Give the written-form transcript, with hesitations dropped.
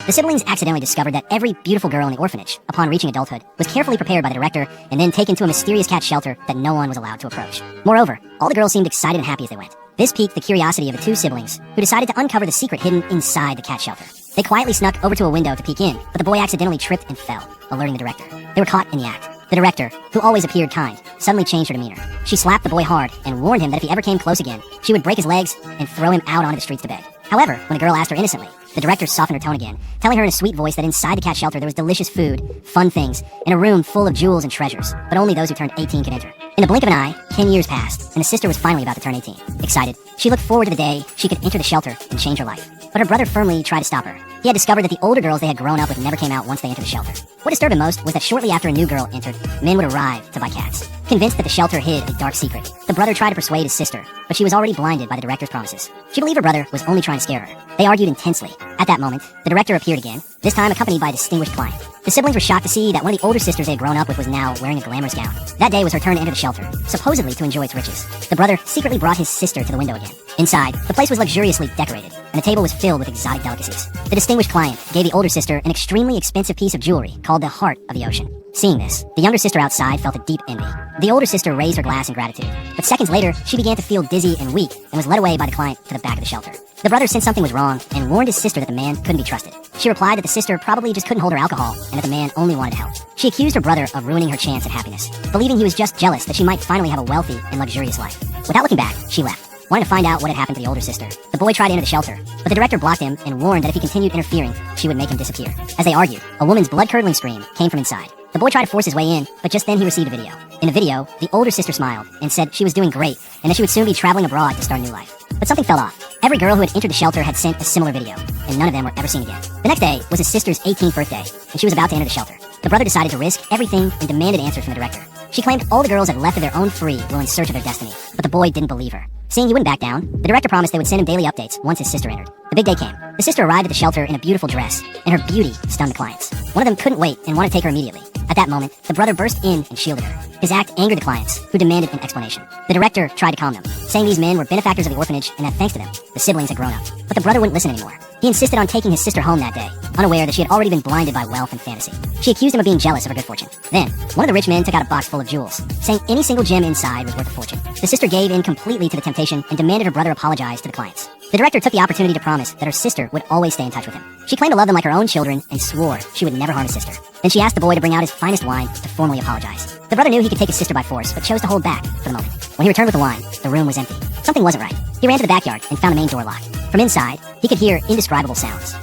The siblings accidentally discovered that every beautiful girl in the orphanage, upon reaching adulthood, was carefully prepared by the director and then taken to a mysterious cat shelter that no one was allowed to approach. Moreover, all the girls seemed excited and happy as they went. This piqued the curiosity of the two siblings, who decided to uncover the secret hidden inside the cat shelter. They quietly snuck over to a window to peek in, but the boy accidentally tripped and fell, alerting the director. They were caught in the act. The director, who always appeared kind, suddenly changed her demeanor. She slapped the boy hard and warned him that if he ever came close again, she would break his legs and throw him out onto the streets to beg. However, when the girl asked her innocently, the director softened her tone again, telling her in a sweet voice that inside the cat shelter there was delicious food, fun things, and a room full of jewels and treasures, but only those who turned 18 could enter. In the blink of an eye, 10 years passed, and the sister was finally about to turn 18. Excited, she looked forward to the day she could enter the shelter and change her life. But her brother firmly tried to stop her. He had discovered that the older girls they had grown up with never came out once they entered the shelter. What disturbed him most was that shortly after a new girl entered, men would arrive to buy cats. Convinced that the shelter hid a dark secret, the brother tried to persuade his sister, but she was already blinded by the director's promises. She believed her brother was only trying to scare her. They argued intensely. At that moment, the director appeared again, this time accompanied by a distinguished client. The siblings were shocked to see that one of the older sisters they had grown up with was now wearing a glamorous gown. That day was her turn to enter the shelter, supposedly to enjoy its riches. The brother secretly brought his sister to the window again. Inside, the place was luxuriously decorated, and the table was filled with exotic delicacies. The distinguished client gave the older sister an extremely expensive piece of jewelry called the heart of the ocean. Seeing this, the younger sister outside felt a deep envy. The older sister raised her glass in gratitude, but seconds later, she began to feel dizzy and weak and was led away by the client to the back of the shelter. The brother sensed something was wrong and warned his sister that the man couldn't be trusted. She replied that the sister probably just couldn't hold her alcohol and that the man only wanted to help. She accused her brother of ruining her chance at happiness, believing he was just jealous that she might finally have a wealthy and luxurious life. Without looking back, she left, wanting to find out what had happened to the older sister. The boy tried to enter the shelter, but the director blocked him and warned that if he continued interfering, she would make him disappear. As they argued, a woman's blood-curdling scream came from inside. The boy tried to force his way in, but just then he received a video. In the video, the older sister smiled and said she was doing great and that she would soon be traveling abroad to start a new life. But something fell off. Every girl who had entered the shelter had sent a similar video, and none of them were ever seen again. The next day was his sister's 18th birthday, and she was about to enter the shelter. The brother decided to risk everything and demanded answers from the director. She claimed all the girls had left of their own free will in search of their destiny, but the boy didn't believe her. Seeing he wouldn't back down, the director promised they would send him daily updates once his sister entered. The big day came. The sister arrived at the shelter in a beautiful dress, and her beauty stunned the clients. One of them couldn't wait and wanted to take her immediately. At that moment, the brother burst in and shielded her. His act angered the clients, who demanded an explanation. The director tried to calm them, saying these men were benefactors of the orphanage and that thanks to them, the siblings had grown up. But the brother wouldn't listen anymore. He insisted on taking his sister home that day, unaware that she had already been blinded by wealth and fantasy. She accused him of being jealous of her good fortune. Then, one of the rich men took out a box full of jewels, saying any single gem inside was worth a fortune. The sister gave in completely to the temptation and demanded her brother apologize to the clients. The director took the opportunity to promise that her sister would always stay in touch with him. She claimed to love them like her own children and swore she would never harm his sister. Then she asked the boy to bring out his finest wine to formally apologize. The brother knew he could take his sister by force, but chose to hold back for the moment. When he returned with the wine, the room was empty. Something wasn't right. He ran to the backyard and found the main door locked. From inside, he could hear indescribable sounds.